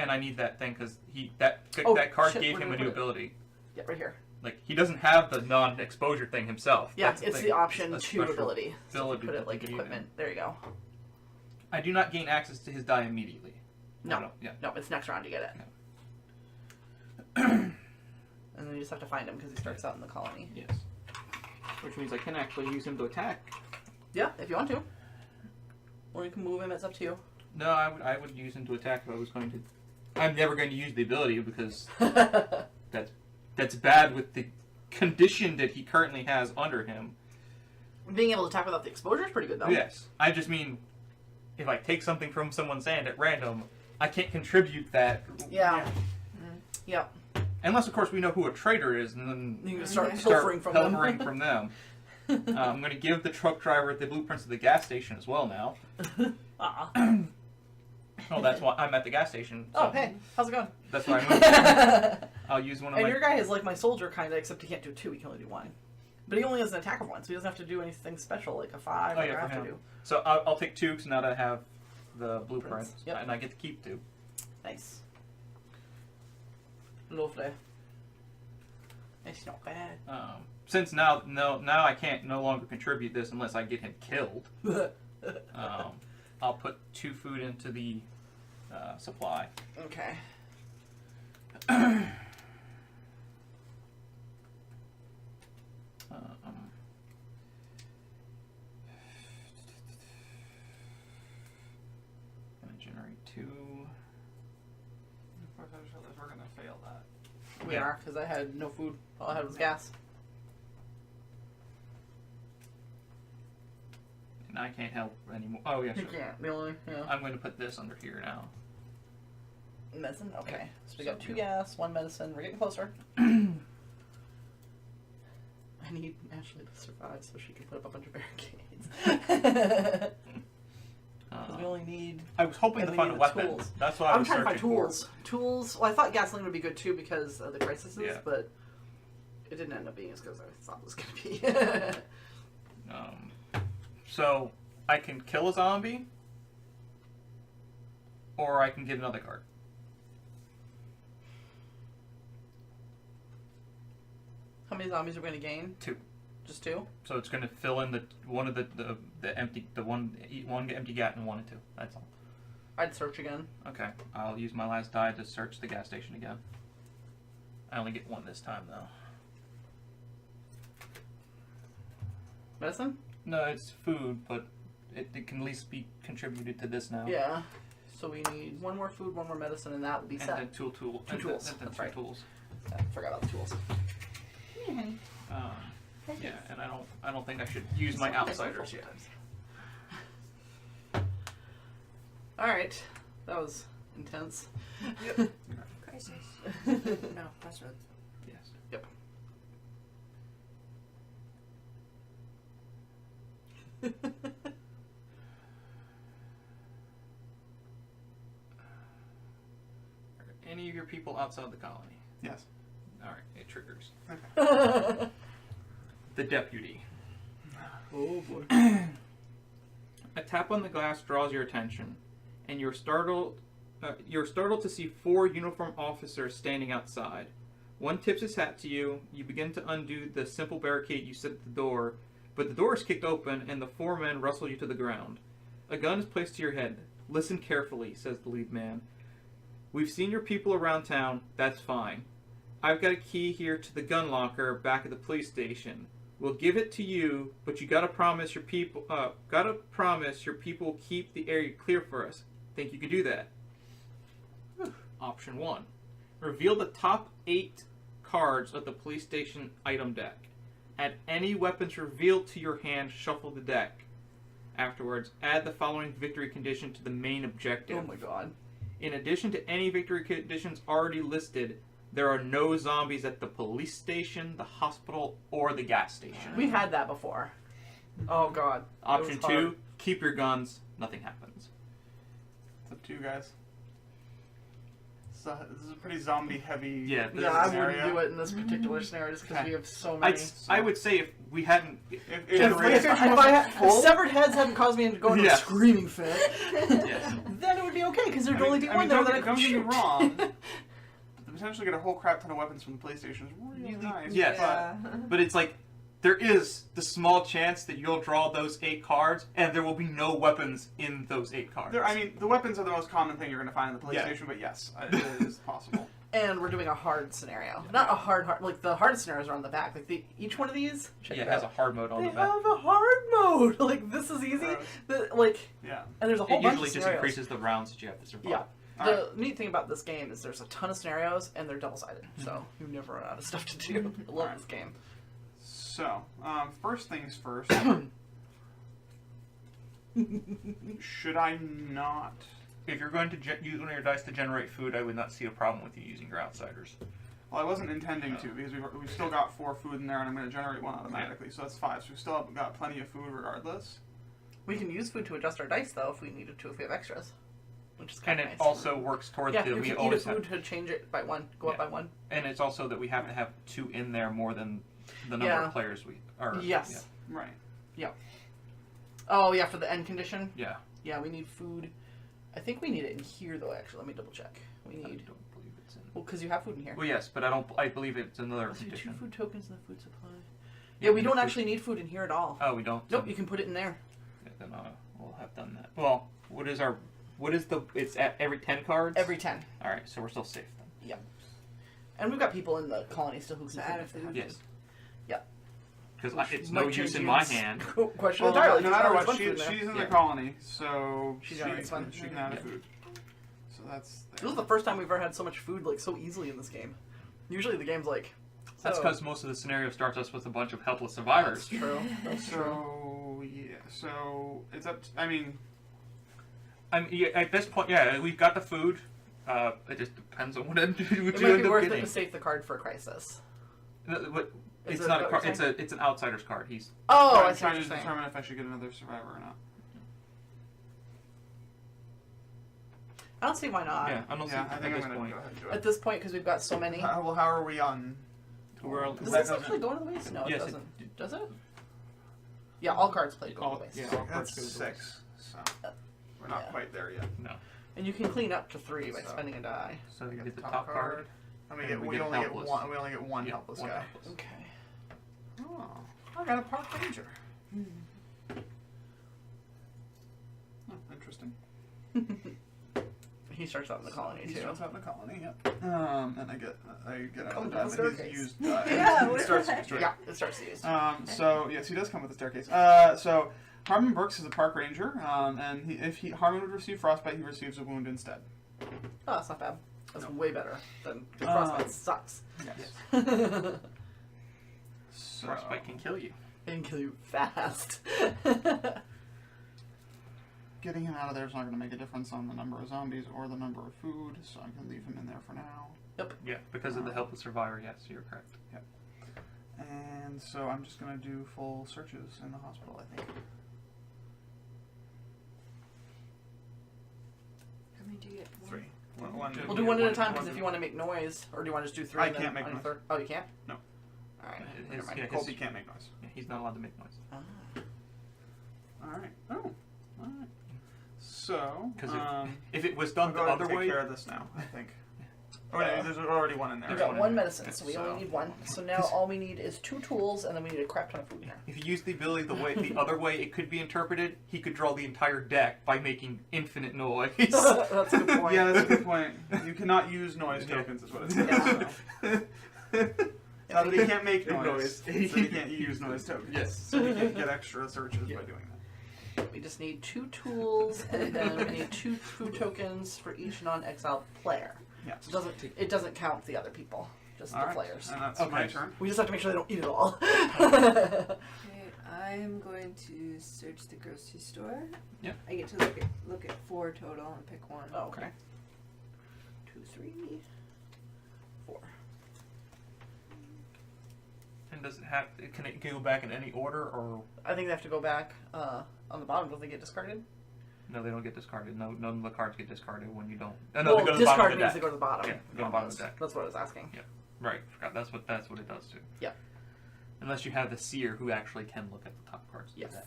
and I need that thing because that card gave him a new ability. Yeah, right here. Like, he doesn't have the non-exposure thing himself. Yeah, it's the option 2 ability. So Ability put it like equipment. There you go. I do not gain access to his die immediately. No. Yeah. No, it's next round you get it. No. And then you just have to find him because he starts out in the colony. Yes. Which means I can actually use him to attack. Yeah, if you want to. Or you can move him, it's up to you. No, I would use him to attack if I was going to. I'm never going to use the ability because that's bad with the condition that he currently has under him. Being able to attack without the exposure is pretty good, though. Yes. I just mean, if I take something from someone's hand at random, I can't contribute that. Yeah. Yep. Unless, of course, we know who a traitor is, and then you can start pilfering from them. I'm going to give the truck driver the blueprints of the gas station as well now. Oh, that's why I'm at the gas station. So oh, hey, how's it going? That's why I moved there. I'll use one of my... And your guy is like my soldier, kind of, except he can't do 2, he can only do 1. But he only has an attack of 1, so he doesn't have to do anything special, like a 5, like I have to do. So I'll take 2, because now that I have the blueprints, yep. and I get to keep 2. Nice. Lovely. It's not bad. Since now I can't no longer contribute this unless I get him killed. I'll put 2 food into the supply. Okay. Gonna generate 2. We're gonna fail that. We are, because I had no food. All I had was gas. And I can't help anymore. Oh, yeah, sure. You can't, really? Yeah. I'm going to put this under here now. Medicine? Okay. So we got 2 gas, 1 medicine. We're getting closer. I need Ashley to survive so she can put up a bunch of barricades. We only need... I was hoping to find a weapon. Tools. That's what I was trying to find searching tools. for. Tools. Well, I thought gasoline would be good too because of the crises, Yeah. but it didn't end up being as good as I thought it was going to be. So I can kill a zombie, or I can get another card. How many zombies are we going to gain? 2. Just 2? So it's going to fill in the one empty gat and 1 and 2. That's all. I'd search again. Okay, I'll use my last die to search the gas station again. I only get 1 this time though. Medicine? No, it's food, but it can at least be contributed to this now. Yeah. So we need 1 more food, 1 more medicine, and that will be set. And then 2 tools. Two tools. And then That's 2 right. tools. I forgot about the tools. Yeah, and I don't think I should use my outsiders yet. Alright. That was intense. Yep. Crisis. No, crossroads. Yes. Yep. Are any of your people outside the colony? Yes. Alright, it triggers. Okay. The deputy. Oh boy. A tap on the glass draws your attention, and you're startled to see 4 uniformed officers standing outside. One tips his hat to you. You begin to undo the simple barricade you set at the door, but the door is kicked open, and the 4 men wrestle you to the ground. A gun is placed to your head. Listen carefully, says the lead man. We've seen your people around town. That's fine. I've got a key here to the gun locker back at the police station. We'll give it to you, but you gotta promise your people keep the area clear for us. Think you could do that? Option 1. Reveal the top 8 cards of the police station item deck. Add any weapons revealed to your hand, shuffle the deck. Afterwards, add the following victory condition to the main objective. Oh my god. In addition to any victory conditions already listed, there are no zombies at the police station, the hospital, or the gas station. We've had that before. Oh god. Option 2, keep your guns, nothing happens. It's up to you guys. So, this is a pretty zombie heavy Yeah, I wouldn't do it in this particular scenario just because we have so many. I would say if we hadn't... If severed heads hadn't caused me to go into a screaming fit, Yes. then it would be okay because there'd I mean- only be I one mean, there don't that I get- could don't get me shoot. wrong. The potential to get a whole crap ton of weapons from the PlayStation is really nice. Yes. Yeah. But it's like, there is the small chance that you'll draw those 8 cards, and there will be no weapons in those 8 cards. I mean, the weapons are the most common thing you're going to find in the Yeah. PlayStation, but yes, it is possible. And we're doing a hard scenario. Not a hard, like the hardest scenarios are on the back. Like each one of these, check Yeah, it it has a out. hard mode on They the back. have a hard mode. Like this is easy. Gross. And there's a whole It bunch usually of just scenarios. increases the rounds that you have to survive. Yeah. Alright. The neat thing about this game is there's a ton of scenarios and they're double-sided, so you never run out of stuff to do. I love Alright. this game. So, first things first. Should I not? If you're going to use one of your dice to generate food, I would not see a problem with you using your outsiders. Well, I wasn't intending to because we've still got 4 food in there, and I'm going to generate 1 automatically, so that's 5. So we still have got plenty of food regardless. We can use food to adjust our dice though if we needed to, if we have extras, which is And kind it of nice. also works toward yeah, the you we can eat a always food have, to change it by 1, go up Yeah. by 1. and it's also that we have to have 2 in there more than the number Yeah. of players we are. Yes. Right. Oh yeah, for the end condition. Yeah. Yeah, we need food. I think we need it in here though. Actually, let me double check. We I need don't believe it's in. well because you have food in here. Well, yes, but I believe it's another Let's do 2 condition. food tokens in the food supply. Yeah, we don't food- actually need food in here at all. Oh, we don't. Nope, you can put it in there. Yeah, then we'll have done that. Well, what is the? It's at every 10 cards. Every 10. All right, so we're still safe then. And we've got people in the colony still who can So feed add a if they food. have Yes. to. Yeah. Because it's Might no change use in my Ian's hand. Question Well, entirely. no because matter there's what, one food in there. she's in Yeah. the colony, so She's she alright, it's fine. can add Yeah. food. So that's. This is the first time we've ever had so much food like so easily in this game. Usually the game's like. That's so- because most of the scenario starts us with a bunch of helpless survivors. That's true. That's true. So yeah, so it's up. I mean, Yeah, at this point, yeah, we've got the food. It just depends on what It you might be end up worth it getting. to save the card for a crisis. It's Is not that a what card. you're It's an outsider's card. He's Oh, I I'm see what trying you're to saying. determine if I should get another survivor or not. I don't see why not. yeah. I don't see Yeah, I at think I'm this gonna point. go ahead and do At it. this point, because we've got so many. Well, how are we on? We're on- Does that this doesn't- actually go into the waste? No, Yes, it it- doesn't. Does it? Yeah, all cards played go All- into the yeah. waste. all cards That's go to the 6, so we're not Yeah. quite there yet. No. And you can clean up to 3 by So- spending a die. So We you get get the top card. And And we get only helpless. get one. We only get one Yeah, helpless one guy. helpless. Okay. Oh, I got a park ranger. Oh, interesting. He starts out in the colony He too. starts out in the colony. Yep. And I get Come another down die, the but he's staircase. used die. Yeah, He what starts the heck? straight. Yeah, it starts to use. So yes, he does come with a staircase. So Harmon Brooks is a park ranger, and if Harmon would receive frostbite, he receives a wound instead. Oh, that's not bad. That's No. way better than because frostbite sucks. Yes. It So, Frostbite can kill you. can kill you fast. getting him out of there is not going to make a difference on the number of zombies or the number of food, so I can leave him in there for now. Yeah, because of the helpless survivor. Yes, you're correct. And so I'm just going to do full searches in the hospital, I think. How many do you get? 3. We'll do one at a time because if you want to make noise, or do you want to just do 3? I and then can't make on your noise. third? Oh, you can't? No. All right. His- Never mind. yeah, Colby can't make noise. Yeah, he's not allowed to make noise. Ah. Alright. Oh. Alright. So, Because um, if it was I'll done go the ahead and other take way, care of this now, I think. Oh, no, there's already one in there. We've There's got one one in there. medicine, so we So- only need 1. So now all we need is 2 tools, and then we need a crap ton of food in here. if you use the ability the other way it could be interpreted, he could draw the entire deck by making infinite noise. That's a good point. Yeah, that's a good point. You cannot use noise Yeah. tokens, is what it says. Yeah. So. Not that he can't make noise, Noise. so he can't use noise tokens. Yes. So he can't get extra searches Yeah. by doing that. We just need 2 tools, and then we need 2 food tokens for each non-exiled player. Yes. It doesn't count the other people, just the Alright, players. and that's Okay. my turn. We just have to make sure they don't eat it all. Okay, I'm going to search the grocery store. Yep. I get to look at 4 total and pick one. Oh, okay. 2, 3, 4. And does it have? Can it go back in any order, or I think they have to go back on the bottom. Don't they get discarded? no? They don't get discarded. No, none of the cards get discarded when you don't. Well, No, they go to the bottom discard of the means deck. they go to the bottom. Yeah, go to the bottom of the deck. That's what I was asking. Right. Forgot. That's what it does too. Yeah. Unless you have the seer who actually can look at the top cards. Of Yes. the deck.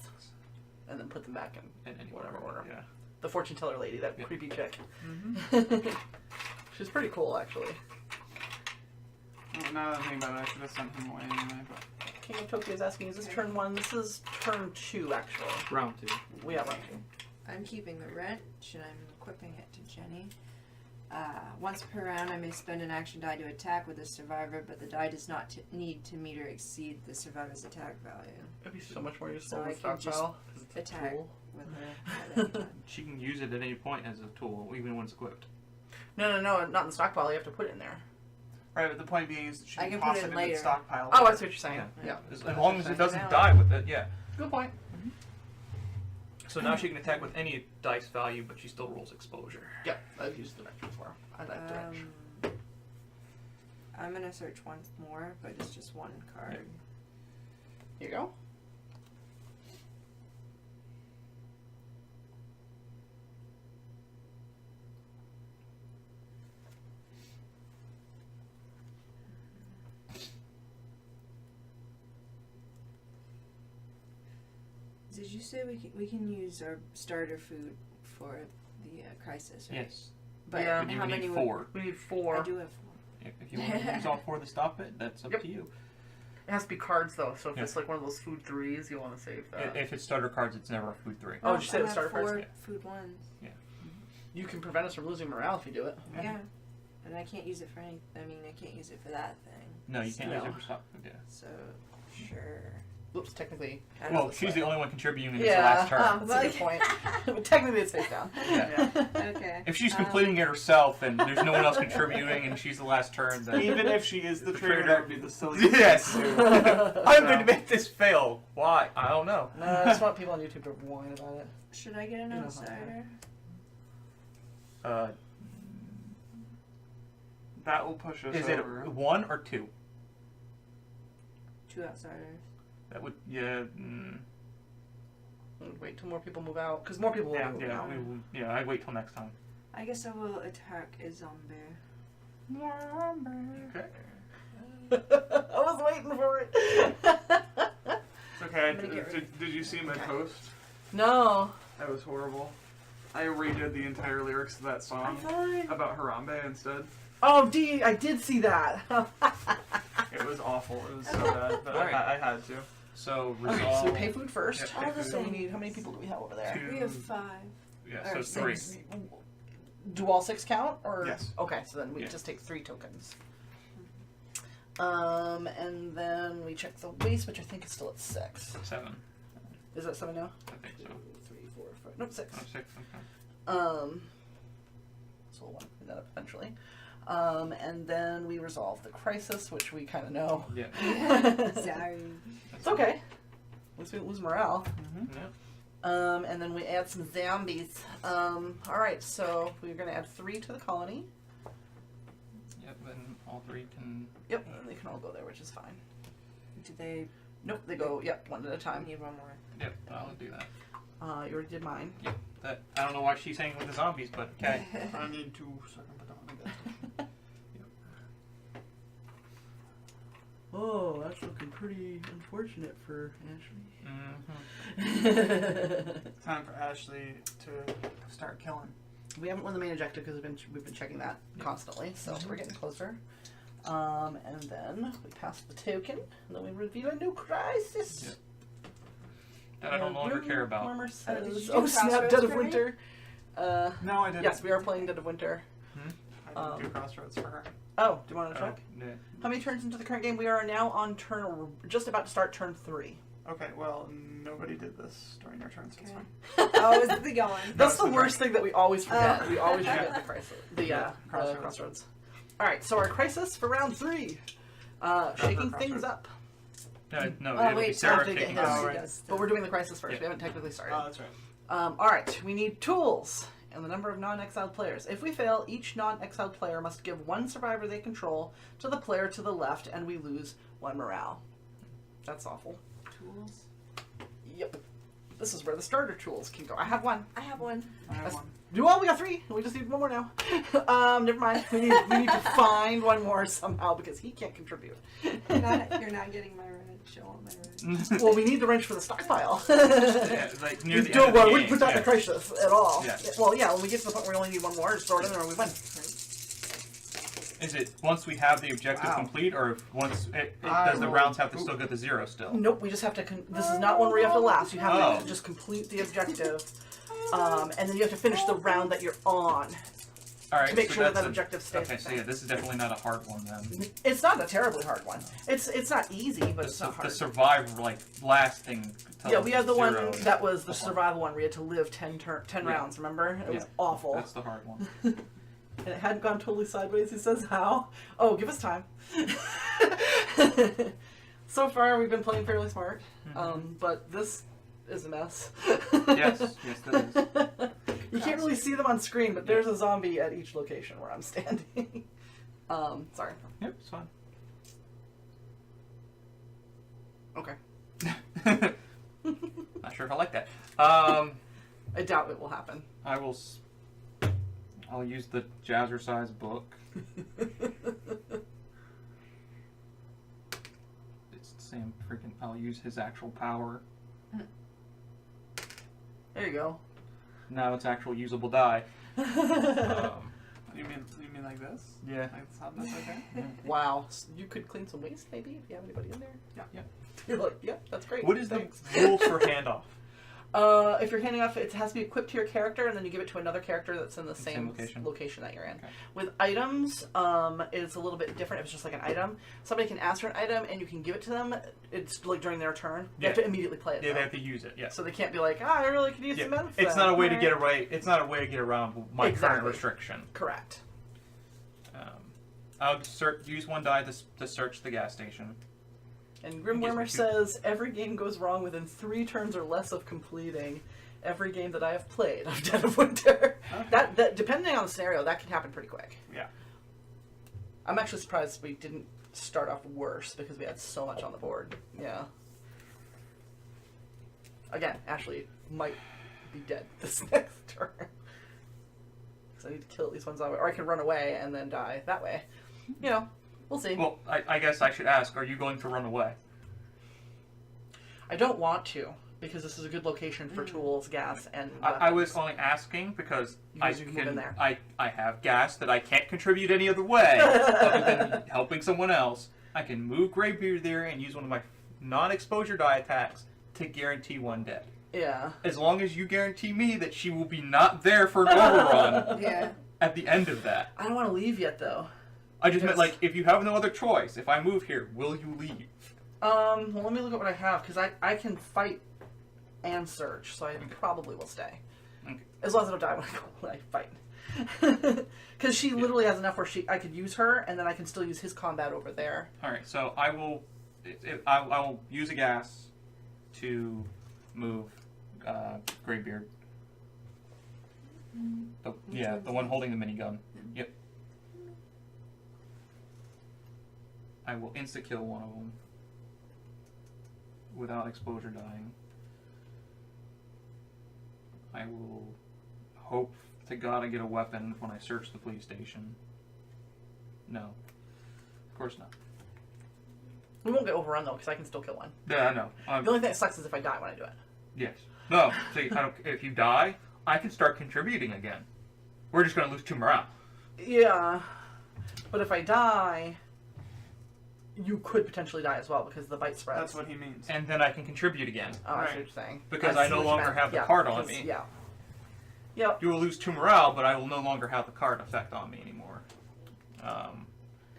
And then put them back in. In any Whatever order. Yeah. the fortune teller lady, that creepy chick. Mm-hmm. She's pretty cool, actually. Well, now that I think about it, I should have sent him away anyway. But King of Tokyo is asking, is this turn 1? This is turn 2, actually. Round 2. We have round 2. I'm keeping the wrench and I'm equipping it to Jenny. Once per round, I may spend an action die to attack with a survivor, but the die does not need to meet or exceed the survivor's attack value. That'd be so much more useful So in I can just stockpile. 'Cause it's a attack tool. with her at any time. She can use it at any point as a tool, even when it's equipped. No, not in the stockpile. You have to put it in there. right, but the point being is that she I can can toss put it it in later. the stockpile. Oh, I see what you're saying. Yeah. As long as it doesn't Now. die with it, yeah. Good point. So now she can attack with any dice value, but she still rolls exposure. Yeah, I've used the wrench before. I like the wrench. I'm gonna search once more, but it's just one card. Here you go. Did you say we can use our starter food for the crisis, right? Yes. But Yeah. But you how need many 4. We need I 4. do have 4. If you want to use all 4 to stop it, that's up Yep. to you. It has to be cards, though, so if Yeah. it's like one of those food 3s, you'll want to save that. If it's starter cards, it's never a food 3. Oh, did you say I the have starter 4 cards? Yeah. food 1s. You can prevent us from losing morale if you do it. Yeah. And I can't use it for any. I mean, I can't use it for that thing. No, you can't No. use it for stop food, yeah. So, sure. Oops, technically. I don't Well, know. she's the only one contributing in this Yeah. last turn. Oh. That's a good point. But technically, it's face down. Yeah. Okay. If she's completing it herself and there's no one else contributing and she's the last turn, then... Even if she is the The trader, trader- that would be the silliest Yes! thing to do. I'm going to make this fail. Why? I don't know. No, I just want people on YouTube to whine about it. Should I get an You know how outsider? That will push us Is it over. 1 or 2? 2 outsiders. That would... Yeah... Wait till more people move out, because more people will move out. I'd wait till next time. I guess I will attack a zombie. Okay. I was waiting for it. It's okay. I'm gonna get rid Did you see my Okay. post? No. That was horrible. I redid the entire lyrics to that song about Harambe instead. Oh, D, I did see that. It was awful. It was so bad, but Alright. I had to. So, Okay, resolve... so we pay food first. Yeah, All pay the food. So we same. need, how many people do we have over there? 2. We have 5. Yeah, or so 3. 6. Do all 6 count? Or Yes. Okay, so then we Yeah. just take 3 tokens. And then we check the waste, which I think is still at 6. 7. Is that 7 now? I think so. 3, 4, 5. Nope, 6. Oh, 6, okay. So we'll want to clean that up eventually. And then we resolve the crisis, which we kind of know. Yeah. Sorry. It's okay. At least we didn't lose morale. Yeah. And then we add some zombies. Alright, so we're going to add 3 to the colony. Yep, and all 3 can... Yep, and they can all go there, which is fine. Do they Nope, they go, yep, one at a I time. need one more? Yep, I'll do that. You already did mine. That I don't know why she's hanging with the zombies, but okay. I need 2 so I can put that one together. Oh, that's looking pretty unfortunate for Mm-hmm. Ashley. Time for Ashley to start killing. We haven't won the main objective because we've been checking that constantly, so we're getting closer. And then we pass the token, and then we reveal a new crisis. Yep. That I don't longer care about. Warmer did says, you do oh snap, Crossroads Dead of for me? Winter. No, I didn't. Yes, we are playing Dead of Winter. I didn't do Crossroads for her. Oh, do you want to check? Yeah. How many turns into the current game? We are now on turn, we're just about to start turn 3. Okay, well, nobody did this during their turn, so it's Okay. fine. Oh, is the going? That's it's the the worst thing that we always forget. Oh. We always forget the crisis. The Crossroads. crossroads. Alright, so our crisis for round 3. Shaking things Crossroads. up. No, Oh, it'll be wait, Sarah Sophie kicking gets- us. Oh, right. Yes, But we're doing the crisis first. Yeah. We haven't technically started. Oh, that's right. Alright, we need tools and the number of non-exiled players. If we fail, each non-exiled player must give 1 survivor they control to the player to the left, and we lose 1 morale. That's awful. Tools. Yep. This is where the starter tools can go. I have one. I have one. I have one. Well, we got 3. We just need one more now. Never mind. We need to find one more somehow because he can't contribute. You're not getting my wrench. I want my wrench. Well, we need the wrench for the stockpile. Yeah, like near the end Don't of the worry, game. we put that in a crisis at all. Yeah. Well, yeah, when we get to the point where we only need one more, just throw it in there and we win. Is it once we have the objective Wow. complete, or if once I does the will- rounds have to still get the 0 still? Nope, we just have to. This is not one where you have to last. You have to Oh. just complete the objective, and then you have to finish the round that you're on All right, to make so sure that that's that objective stays. Okay, the so same. yeah, this is definitely not a hard one then. It's not a terribly hard one. It's not easy, but The, it's not hard. the survive like lasting. Yeah, we had the one zero. that was the survival one where you had to live 10 Yeah. rounds, remember? It was Yeah. awful. That's the hard one. And it hadn't gone totally sideways. He says, how? Oh, give us time. So far, we've been playing fairly smart, but this is a mess. Yes, that is. You can't really see them on screen, but there's a zombie at each location where I'm standing. Sorry. Yep, it's fine. Okay. Not sure if I like that. I doubt it will happen. I'll use the jazzercise book. It's the same freaking. I'll use his actual power. There you go. Now it's actual usable die. You mean like this? Yeah. Like that's okay? Wow. You could clean some waste, maybe, if you have anybody in there. Yeah. You're like, yeah, that's great. What is Thanks. the rules for handoff? If you're handing off, it has to be equipped to your character, and then you give it to another character that's in the same location that you're in. Okay. With items, it's a little bit different. If it's just like an item, somebody can ask for an item, and you can give it to them. It's like during their turn. They have to immediately play it. Yeah, though. they have to use it. Yeah. So they can't be like, I really could use some medicine. It's not a way to get Alright. away. It's not a way to get around my current Exactly. restriction. Correct. I'll use one die to search the gas station. And Gives me Grimwormer 2. says, every game goes wrong within 3 turns or less of completing every game that I have played of Dead of Winter. Okay. That depending on the scenario, that can happen pretty quick. Yeah. I'm actually surprised we didn't start off worse because we had so much on the board. Yeah. Again, Ashley might be dead this next turn. So I need to kill at least one zombie. Or I can run away and then die that way. You know, we'll see. Well, I guess I should ask: are you going to run away? I don't want to, because this is a good location for tools, gas, and I was weapons. only asking because Because you can move in there. I have gas that I can't contribute any other way other than helping someone else. I can move Greybeard there and use one of my non-exposure die attacks to guarantee one dead. Yeah. As long as you guarantee me that she will be not there for an overrun Yeah. at the end of that. I don't want to leave yet, though. I just meant, Yes. like, if you have no other choice, if I move here, will you leave? Well, let me look at what I have, because I can fight and search, so I probably will stay. Okay. As long as I don't die when I fight. Because she literally has enough where I could use her, and then I can still use his combat over there. Alright, so I will use a gas to move Greybeard. The one holding the minigun. Yep. I will insta-kill one of them without exposure dying. I will hope to God I get a weapon when I search the police station. No. Of course not. We won't get overrun, though, because I can still kill one. Yeah, I know. The only thing that sucks is if I die when I do it. Yes. No. See, if you die, I can start contributing again. We're just going to lose 2 morale. Yeah. But if I die, you could potentially die as well, because the bite spreads. That's what he means. And then I can contribute again. Oh, I see Right. what you're saying. Because I I see no what you longer meant. have the Yeah, card on because- me. Yeah. Yep. You will lose 2 morale, but I will no longer have the card effect on me anymore.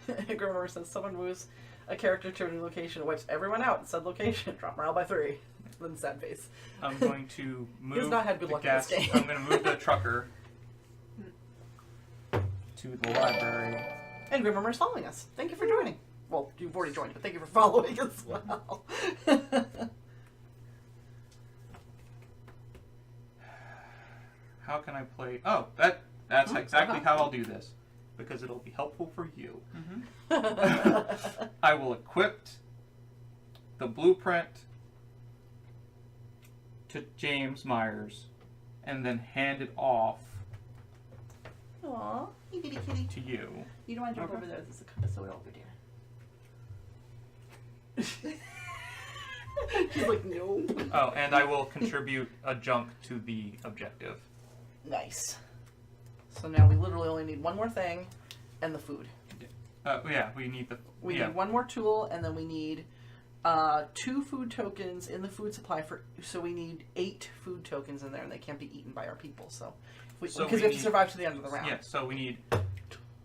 Grimmer says someone moves a character to a new location, wipes everyone out in said location, drop morale by 3. Then sad face. I'm going to move He's not had good the luck in this gas. game. I'm going to move the trucker to the library. And Grimmer's following us. Thank you for joining. Well, you've already joined, but thank you for following as well. How can I play? Oh, that's exactly how I'll do this. Because it'll be helpful for you. I will equip the blueprint to James Myers and then hand it off Aw, you kitty kitty. to you. You don't want to jump Okay. over there. There's a cup of soda over there. She's like, no. Oh, and I will contribute a junk to the objective. Nice. So now we literally only need one more thing and the food. Yeah, we need the. We yeah. need one more tool, and then we need 2 food tokens in the food supply so we need 8 food tokens in there, and they can't be eaten by our people. So, because we have to survive to the end of the round. Yeah, so we need.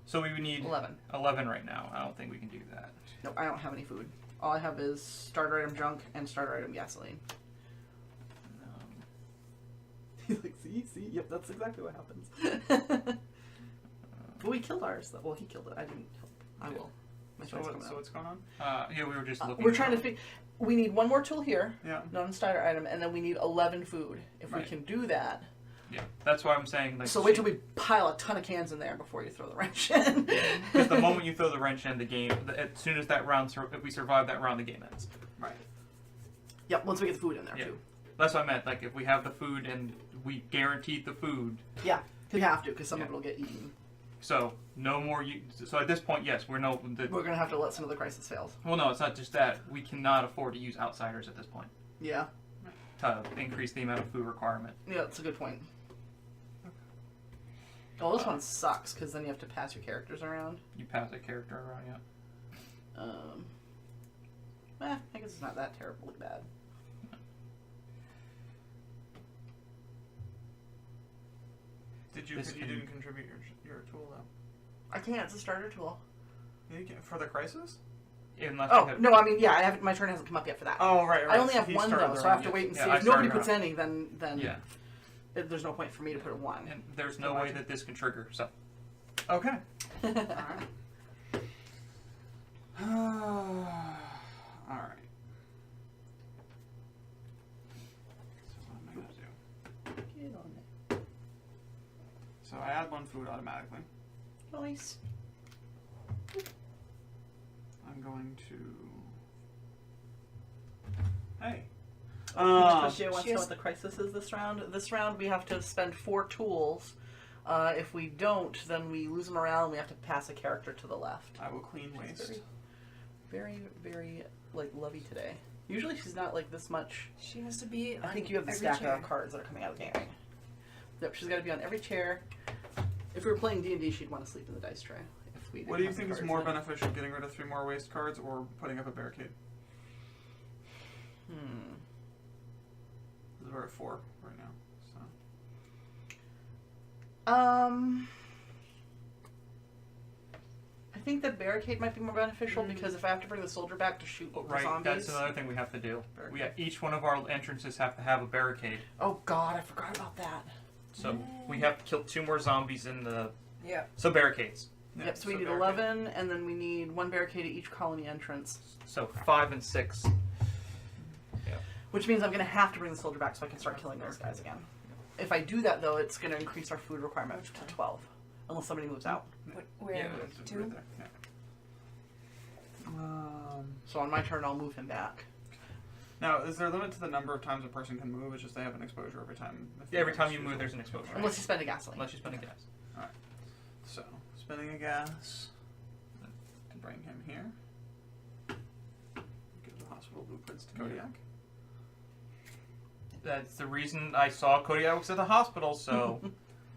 So we would need 11. 11 right now. I don't think we can do that. No, I don't have any food. All I have is starter item junk and starter item gasoline. He's like, see, yep, that's exactly what happens. But we killed ours. Well, he killed it. I didn't help. I will. My So, turns coming up. what's going on? Yeah, we were just looking. We're trying to figure. We need one more tool here, Yeah. non-starter item, and then we need 11 food. If we Right. can do that. Yeah, that's why I'm saying. Like, So wait till we pile a ton of cans in there before you throw the wrench in. Because the moment you throw the wrench in, the game. As soon as that round, if we survive that round, the game ends. Right. Yep, once we get the food in there Yeah. too. That's what I meant. Like, if we have the food and we guaranteed the food, Yeah, we have to because some of Yeah. it will get eaten. so no more. So at this point, yes, we're no. We're gonna have to let some of the crisis fails. Well, no, it's not just that. We cannot afford to use outsiders at this point Yeah, to increase the amount of food requirement. yeah, that's a good point. Oh, this one sucks because then you have to pass your characters around. You pass a character around, yeah. I guess it's not that terribly bad. Did you? This You can- didn't contribute your tool though. I can't. It's a starter tool. You can, for the crisis. Unless Oh you have, no, I mean, yeah, I haven't. My turn hasn't come up yet for that. Oh right. I only have He one started though, the so I have round, to yeah. wait and Yeah, see. I If nobody started puts any, then Yeah, there's no point for me to put a one. and there's no way that this can trigger. So Okay. All right. All right. So what am I gonna do? Get on it. So I add one food automatically. Nice. I'm going to. Hey. Especially wants to she know has- what the crisis is this round. This round we have to spend 4 tools. If we don't, then we lose morale and we have to pass a character to the left. I will clean She's waste. Very, very like lovey today. Usually she's not like this much. She has to be. I on think you have the every stack chair. of cards that are coming out of the game. Yep, she's got to be on every chair. If we were playing D&D, she'd want to sleep in the dice tray. If we didn't What do you have the think is cards more in. beneficial, getting rid of 3 more waste cards or putting up a barricade? We're at 4 right now. So. I think the barricade might be more beneficial because if I have to bring the soldier back to shoot the right, zombies. that's another thing we have to do. We each one of our entrances have to have a barricade. Oh God, I forgot about that. So we have to kill 2 more zombies in the. Yeah. So barricades. Yeah, Yep, so we need barricade. 11, and then we need 1 barricade at each colony entrance. So 5 and 6. Which means I'm going to have to bring the soldier back so I can start killing those guys again. If I do that, though, it's going to increase our food requirement to 12. Unless somebody moves out. Where? Yeah, It's 2? right there. Yeah. So on my turn, I'll move him back. Now, is there a limit to the number of times a person can move? It's just they have an exposure every time. if Yeah, every they time you choose move, it. there's an exposure. Unless you spend a gasoline. Unless you spend a gas. So, spending a gas to bring him here. Give the hospital blueprints to Kodiak. That's the reason I saw Kodiak was at the hospital. So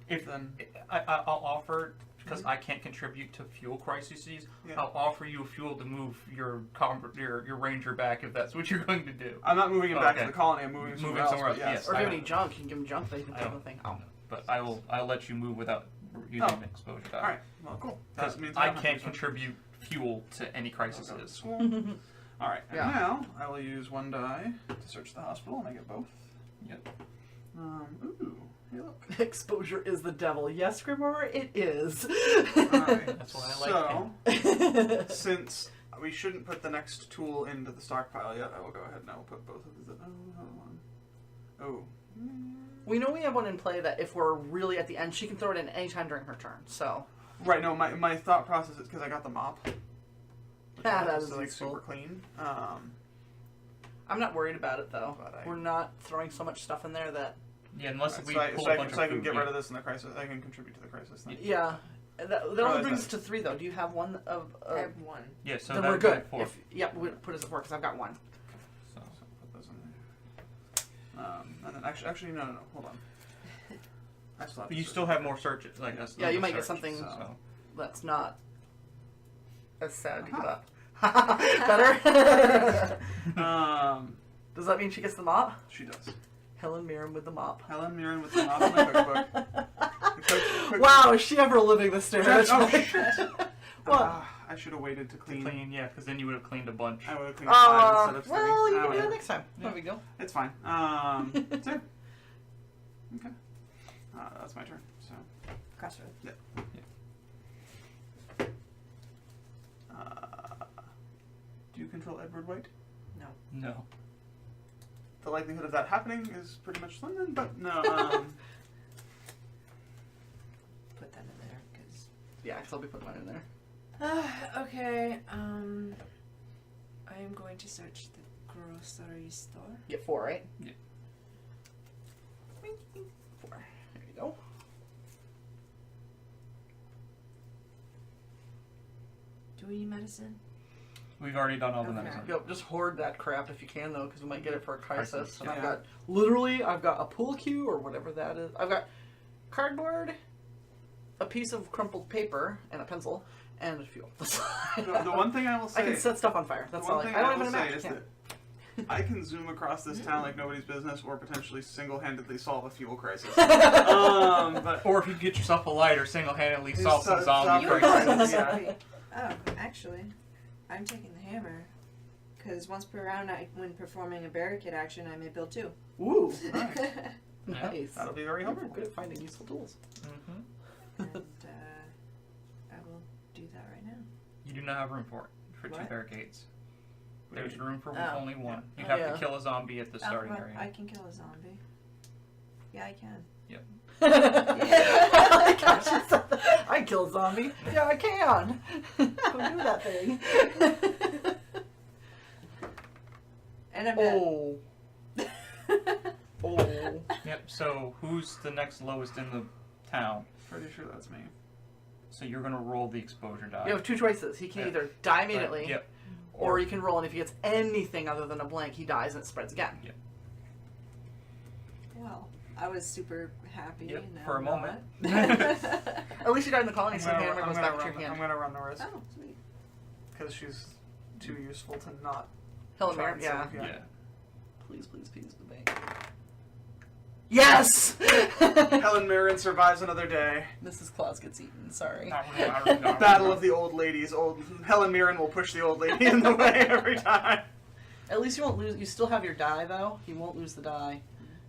if Then I'll offer, because I can't contribute to fuel crises, Yeah. I'll offer you fuel to move your ranger back if that's what you're going to do. I'm not moving him back Okay. to the colony. I'm moving him somewhere else. but yes. Or if you have I- any junk, you can give them junk, they can I take don't- the thing. Oh. But I'll let you move without using Oh. an exposure die. All right. Well, cool. Because That means I don't have to can't use one. contribute fuel to any I'll go to crises. school. All right. And Yeah. now I will use 1 die to search the hospital, and I get both. Yep. Ooh. Hey, look. Exposure is the devil. Yes, Grimoire, it is. All right. That's why I like So, since we shouldn't put the next tool into the stockpile yet, I will go ahead and I will put both of these. Oh. We know we have one in play that if we're really at the end, she can throw it in any time during her turn. So Right. No, my thought process is because I got the mop. Which that is is like useful. super clean. I'm not worried about it though. But We're not throwing so much stuff in there that. Yeah, unless Alright, we so pull I a bunch can of food. get rid of this in the crisis. I can contribute to the crisis thing. Yeah. That only that's brings nice. us to 3 though. Do you have one of? I have 1. Yeah, so then that we're would be good. 4. We'll put us at 4 because I've got 1. So. So put those in there. And then actually, no. Hold on. I still have But to you search still it. have more searches. Like that's Yeah, you another might get search, something- So. That's not as sad to give Uh-huh. up. Better. Does that mean she gets the mop? She does. Helen Mirren with the mop. Helen Mirren with the mop in my cookbook. Wow, is she ever living the stereotype? Oh, shit. What? I should have waited to clean. Clean, yeah, because then you would have cleaned a bunch. I would have cleaned 5 instead of 3. Well, you can do whatever. that next time. Yeah. No big deal. It's fine. So, okay. That's my turn. So, Crossroad. do you control Edward White? No. The likelihood of that happening is pretty much slim then, but no. Put that in there, because... Yeah, because I'll be putting mine in there. okay, I am going to search the grocery store. You get 4, right? Yeah. 4. There you go. Do we need medicine? We've already done all the Okay. medicine. Yep, just hoard that crap if you can, though, because we might get it for a crisis. Crisis, And I've yeah. got, I've got a pool cue or whatever that is. I've got cardboard, a piece of crumpled paper, and a pencil, and fuel. The one thing I will say. I can set stuff on fire. That's the all. one thing I don't will even say imagine. is that I can zoom across this town like nobody's business, or potentially single-handedly solve a fuel crisis. But Or if you get yourself a lighter, single-handedly You solve some solve zombie the crisis. crisis. Oh, actually, I'm taking the hammer. Because once per round, when performing a barricade action, I may build 2. Ooh, nice. nice. That'll be very You're helpful. good at finding useful tools. Mm-hmm. And I will do that right now. You do not have room for it for 2 What? barricades. There's room for Oh. only 1. You Oh, have yeah. to kill a zombie at the starting well, area. I can kill a zombie. Yeah, I can. I kill a zombie. Yeah, I can. Go do that thing. And I'm dead. Oh. Oh. Yep. So who's the next lowest in the town? Pretty sure that's me. So you're gonna roll the exposure die. You have 2 choices. He can Yeah. either die immediately, Yep. or he can roll, and if he gets anything other than a blank, he dies and it spreads again. Well, I was super happy. Yep, Now for a I'm moment. not. At least you died in the colony, so the hammer goes back to your I'm hand. gonna run the risk Oh, sweet. because she's too useful to not. Helen try Mirren, and yeah. save, Yeah. Please, please, please, the bank. Yes! Helen Mirren survives another day. Mrs. Claus gets eaten, sorry. Battle of the old ladies. Helen Mirren will push the old lady in the way every time. At least you won't lose, you still have your die, though. You won't lose the die.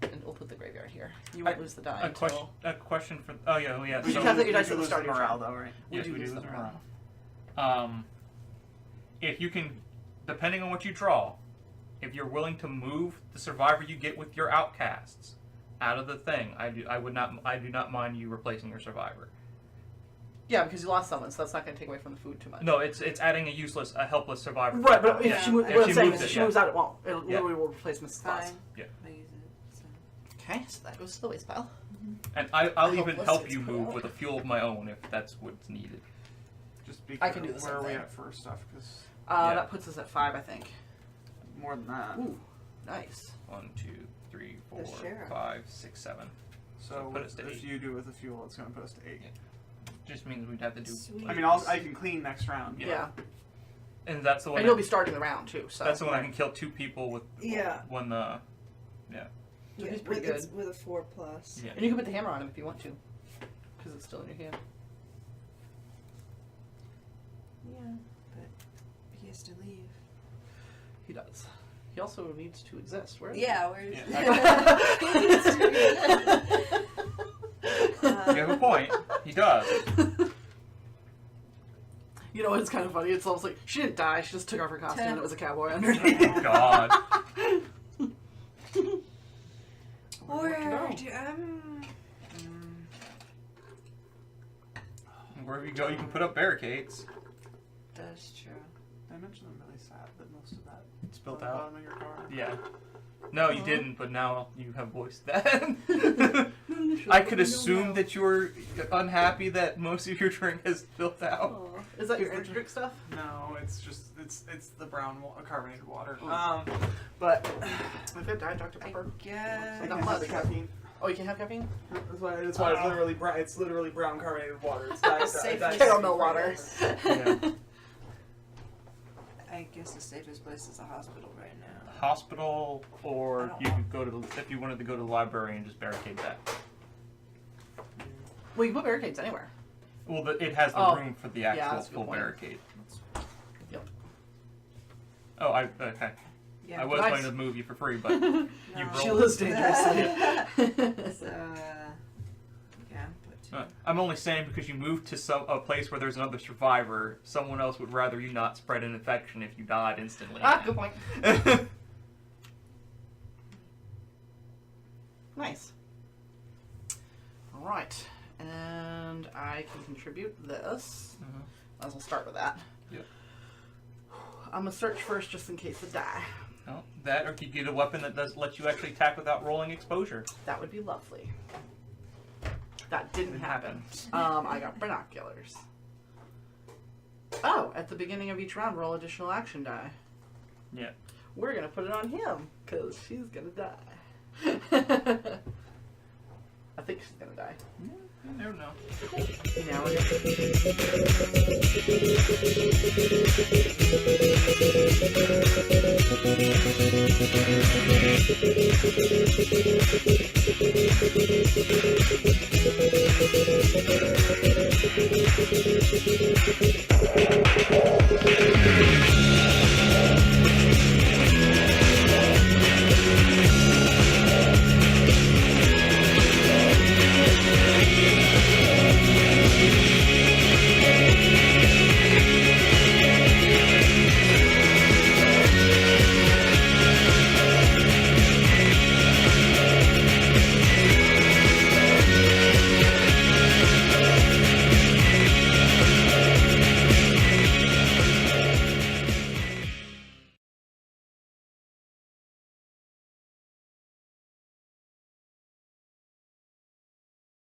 And we'll put the graveyard here. You won't lose the die until... A question for. Oh yeah, yeah. We So should have that you dice do at the lose start of your morale, turn. though, right? We yes, do we do lose lose the morale. If you can, depending on what you draw, if you're willing to move the survivor you get with your outcasts out of the thing, I do not mind you replacing your survivor. Yeah, because you lost someone, so that's not going to take away from the food too much. No, it's adding a helpless survivor. Right, but if Yeah. she, what If I'm she saying moves is if it, she yeah. moves out, it won't. It Yeah. literally will replace Mrs. Claus. Fine. Yeah. I use it. So. Okay, so that goes to the waste pile. And I'll even Helpless, help it's you put move out. with a fuel of my own if that's what's needed. Just be I can do the where same are we thing. at for stuff? Because Yeah. That puts us at 5, I think. more than that. Ooh, nice. 1, 2, 3, 4, The sheriff. 5, 6, 7. So put us to if 8. you do with the fuel, it's going to put us to 8. Yeah. Just means we'd have to do. Sweet. I mean, I can clean next round. Yeah. And that's the one. And you'll be starting the round, too, so. That's the one I can kill 2 people with. Yeah. When the. So he's pretty it's good. with a 4+. Yeah. And you can put the hammer on him if you want to. Because it's still in your hand. Yeah, but he has to leave. He does. He also needs to exist. Where is Yeah, where's You have a point. He does. You know, it's kind of funny. It's almost like she didn't die. She just took off her costume and it was a cowboy Oh underneath. God. Where do Wherever you go, you can put up barricades. That's true. Did I mention I'm really sad that most of that spilt on the out. bottom of your card. Yeah. No, you Aw. didn't, but now you have voiced that. I could assume that you were unhappy that most of your drink has spilled out. Aw. Is that your energy drink stuff? No, it's just it's the brown carbonated water. Oh. But I've got Diet Dr. I Pepper. guess. I Not can have much. the caffeine. Oh, you can have caffeine? That's why it's literally brown. It's literally brown carbonated water. It's diet, Safe diet caramel water. water. Yeah. I guess the safest place is a hospital right now. Hospital, I or don't you could go to if you wanted to go to the library and just barricade that. Well, you can put barricades anywhere. Well, it has the Oh. room for the Yeah, actual that's a good full point. barricade. Yep. Oh, okay. Yeah. I was Nice. going to move you for free, but No. you She rolled. lives dangerously. So, yeah, put 2. I'm only saying because you moved to a place where there's another survivor. Someone else would rather you not spread an infection if you died instantly. Good point. Nice. All right, and I can contribute this. Mhm. Might as well start with that. Yep. I'm gonna search first just in case it die. Oh, that, or you get a weapon that does let you actually attack without rolling exposure. That would be lovely. That didn't Didn't happen. happen. I got binoculars. Oh, at the beginning of each round, roll additional action die. Yeah. We're gonna put it on him because she's gonna die. I think she's gonna die. You never know. Now we're gonna...